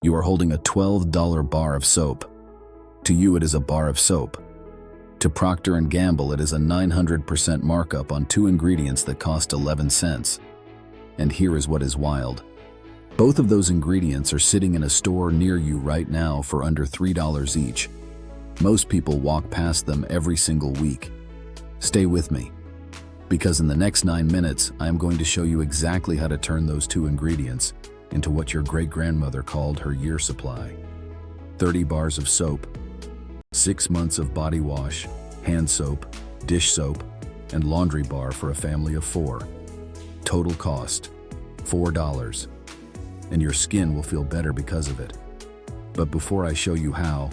You are holding a $12 bar of soap. To you, it is a bar of soap. To Procter and Gamble, it is a 900% markup on 2 ingredients that cost 11 cents. And here is what is wild. Both of those ingredients are sitting in a store near you right now for under $3 each. Most people walk past them every single week. Stay with me, because in the next 9 minutes, I am going to show you exactly how to turn those 2 ingredients into what your great-grandmother called her year supply. 30 bars of soap, 6 months of body wash, hand soap, dish soap, and laundry bar for a family of 4. Total cost, $4. And your skin will feel better because of it. But before I show you how,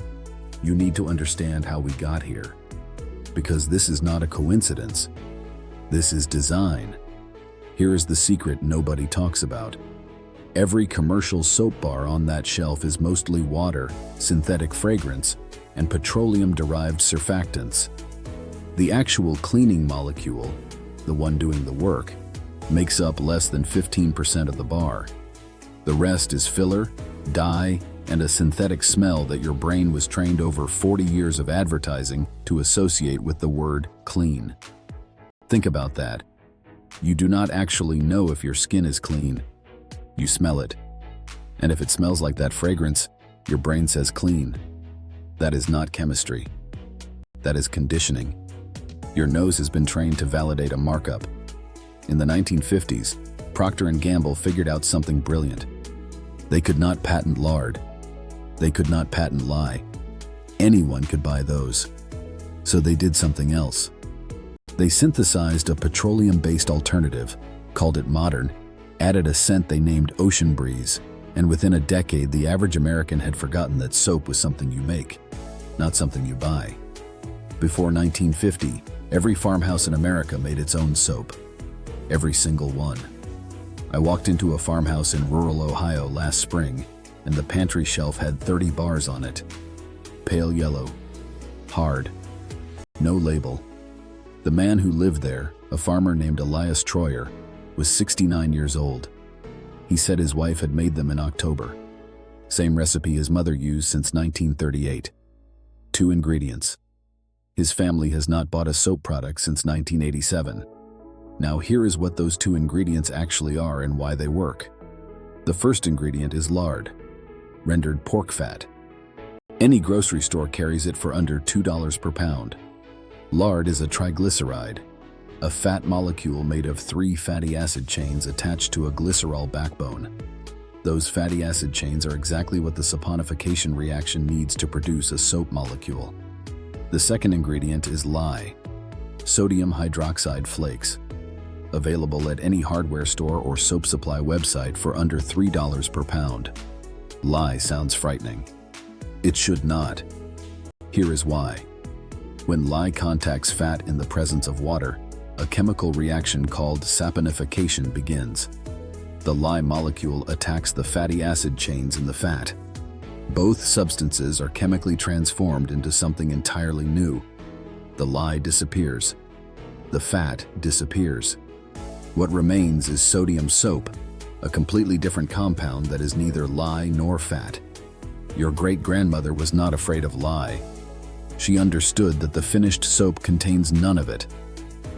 you need to understand how we got here. Because this is not a coincidence. This is design. Here is the secret nobody talks about. Every commercial soap bar on that shelf is mostly water, synthetic fragrance, and petroleum-derived surfactants. The actual cleaning molecule, the one doing the work, makes up less than 15% of the bar. The rest is filler, dye, and a synthetic smell that your brain was trained over 40 years of advertising to associate with the word clean. Think about that. You do not actually know if your skin is clean. You smell it. And if it smells like that fragrance, your brain says clean. That is not chemistry. That is conditioning. Your nose has been trained to validate a markup. In the 1950s, Procter and Gamble figured out something brilliant. They could not patent lard. They could not patent lye. Anyone could buy those. So they did something else. They synthesized a petroleum-based alternative, called it modern, added a scent they named Ocean Breeze, and within a decade the average American had forgotten that soap was something you make, not something you buy. Before 1950, every farmhouse in America made its own soap. Every single one. I walked into a farmhouse in rural Ohio last spring, and the pantry shelf had 30 bars on it. Pale yellow. Hard. No label. The man who lived there, a farmer named Elias Troyer, was 69 years old. He said his wife had made them in October. Same recipe his mother used since 1938. 2 ingredients. His family has not bought a soap product since 1987. Now here is what those 2 ingredients actually are and why they work. The first ingredient is lard, rendered pork fat. Any grocery store carries it for under $2 per pound. Lard is a triglyceride, a fat molecule made of 3 fatty acid chains attached to a glycerol backbone. Those fatty acid chains are exactly what the saponification reaction needs to produce a soap molecule. The second ingredient is lye, sodium hydroxide flakes, available at any hardware store or soap supply website for under $3 per pound. Lye sounds frightening. It should not. Here is why. When lye contacts fat in the presence of water, a chemical reaction called saponification begins. The lye molecule attacks the fatty acid chains in the fat. Both substances are chemically transformed into something entirely new. The lye disappears. The fat disappears. What remains is sodium soap, a completely different compound that is neither lye nor fat. Your great-grandmother was not afraid of lye. She understood that the finished soap contains none of it.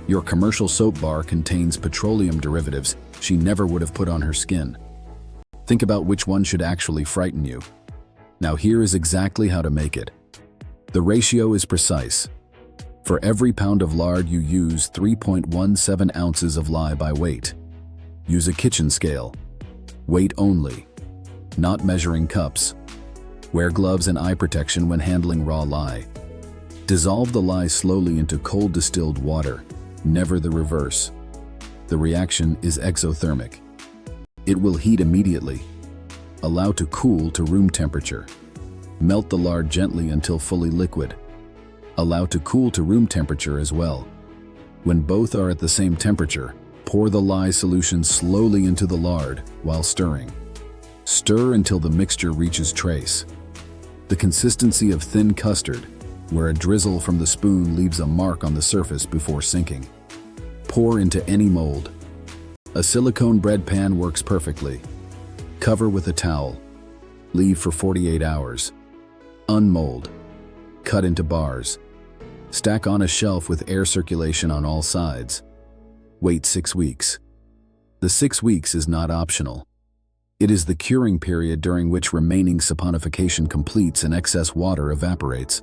Your commercial soap bar contains petroleum derivatives she never would have put on her skin. Think about which one should actually frighten you. Now here is exactly how to make it. The ratio is precise. For every pound of lard you use 3.17 ounces of lye by weight. Use a kitchen scale. Weight only. Not measuring cups. Wear gloves and eye protection when handling raw lye. Dissolve the lye slowly into cold distilled water, never the reverse. The reaction is exothermic. It will heat immediately. Allow to cool to room temperature. Melt the lard gently until fully liquid. Allow to cool to room temperature as well. When both are at the same temperature, pour the lye solution slowly into the lard while stirring. Stir until the mixture reaches trace. The consistency of thin custard, where a drizzle from the spoon leaves a mark on the surface before sinking. Pour into any mold. A silicone bread pan works perfectly. Cover with a towel. Leave for 48 hours. Unmold. Cut into bars. Stack on a shelf with air circulation on all sides. Wait 6 weeks. The 6 weeks is not optional. It is the curing period during which remaining saponification completes and excess water evaporates.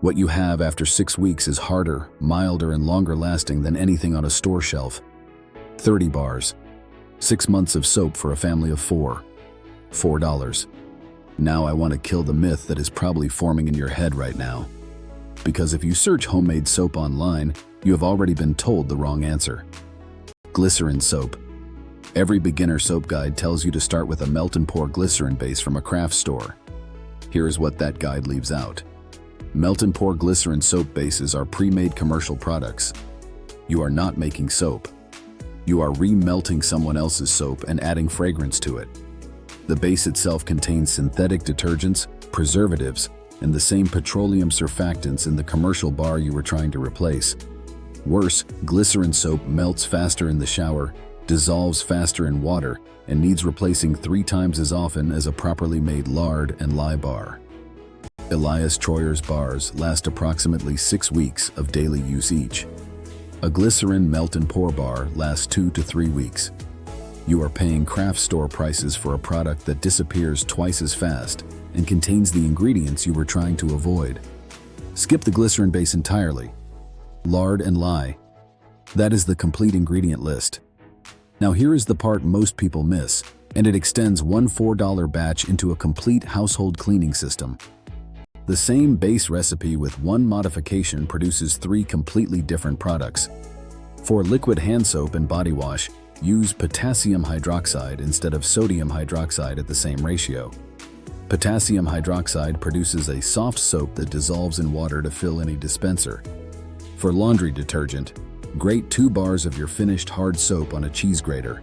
What you have after 6 weeks is harder, milder, and longer lasting than anything on a store shelf. 30 bars. 6 months of soap for a family of 4. $4. Now I want to kill the myth that is probably forming in your head right now. Because if you search homemade soap online, you have already been told the wrong answer. Glycerin soap. Every beginner soap guide tells you to start with a melt and pour glycerin base from a craft store. Here is what that guide leaves out. Melt and pour glycerin soap bases are pre-made commercial products. You are not making soap. You are re-melting someone else's soap and adding fragrance to it. The base itself contains synthetic detergents, preservatives, and the same petroleum surfactants in the commercial bar you were trying to replace. Worse, glycerin soap melts faster in the shower, dissolves faster in water, and needs replacing 3 times as often as a properly made lard and lye bar. Elias Troyer's bars last approximately 6 weeks of daily use each. A glycerin melt and pour bar lasts 2 to 3 weeks. You are paying craft store prices for a product that disappears twice as fast and contains the ingredients you were trying to avoid. Skip the glycerin base entirely. Lard and lye. That is the complete ingredient list. Now here is the part most people miss, and it extends one $4 batch into a complete household cleaning system. The same base recipe with one modification produces 3 completely different products. For liquid hand soap and body wash, use potassium hydroxide instead of sodium hydroxide at the same ratio. Potassium hydroxide produces a soft soap that dissolves in water to fill any dispenser. For laundry detergent, grate 2 bars of your finished hard soap on a cheese grater.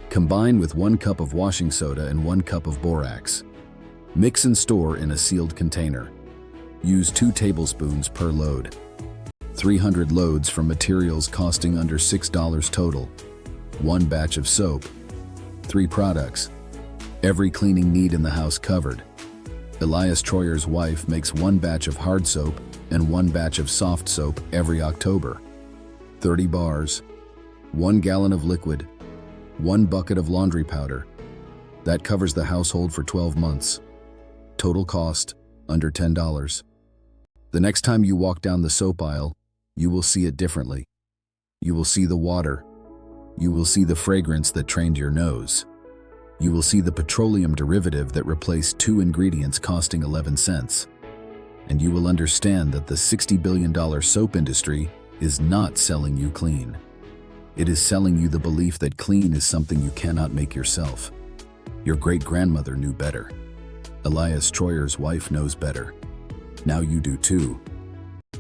Combine with 1 cup of washing soda and 1 cup of borax. Mix and store in a sealed container. Use 2 tablespoons per load. 300 loads from materials costing under $6 total. 1 batch of soap. 3 products. Every cleaning need in the house covered. Elias Troyer's wife makes 1 batch of hard soap and 1 batch of soft soap every October. 30 bars. 1 gallon of liquid. 1 bucket of laundry powder. That covers the household for 12 months. Total cost, under $10. The next time you walk down the soap aisle, you will see it differently. You will see the water. You will see the fragrance that trained your nose. You will see the petroleum derivative that replaced 2 ingredients costing 11 cents. And you will understand that the $60 billion soap industry is not selling you clean. It is selling you the belief that clean is something you cannot make yourself. Your great-grandmother knew better. Elias Troyer's wife knows better. Now you do too.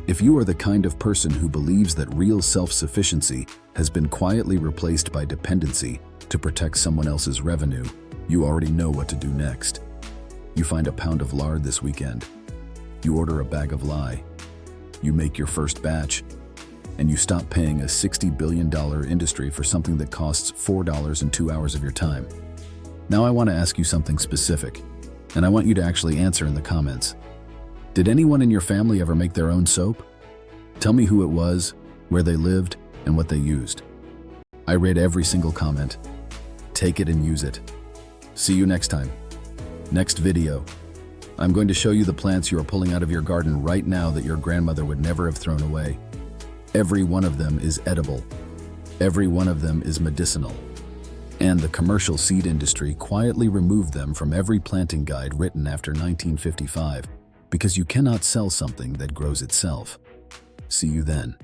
If you are the kind of person who believes that real self-sufficiency has been quietly replaced by dependency to protect someone else's revenue, you already know what to do next. You find a pound of lard this weekend. You order a bag of lye. You make your first batch. And you stop paying a $60 billion industry for something that costs $4 in 2 hours of your time. Now I want to ask you something specific, and I want you to actually answer in the comments. Did anyone in your family ever make their own soap? Tell me who it was, where they lived, and what they used. I read every single comment. Take it and use it. See you next time. Next video. I'm going to show you the plants you are pulling out of your garden right now that your grandmother would never have thrown away. Every one of them is edible. Every one of them is medicinal. And the commercial seed industry quietly removed them from every planting guide written after 1955 because you cannot sell something that grows itself. See you then.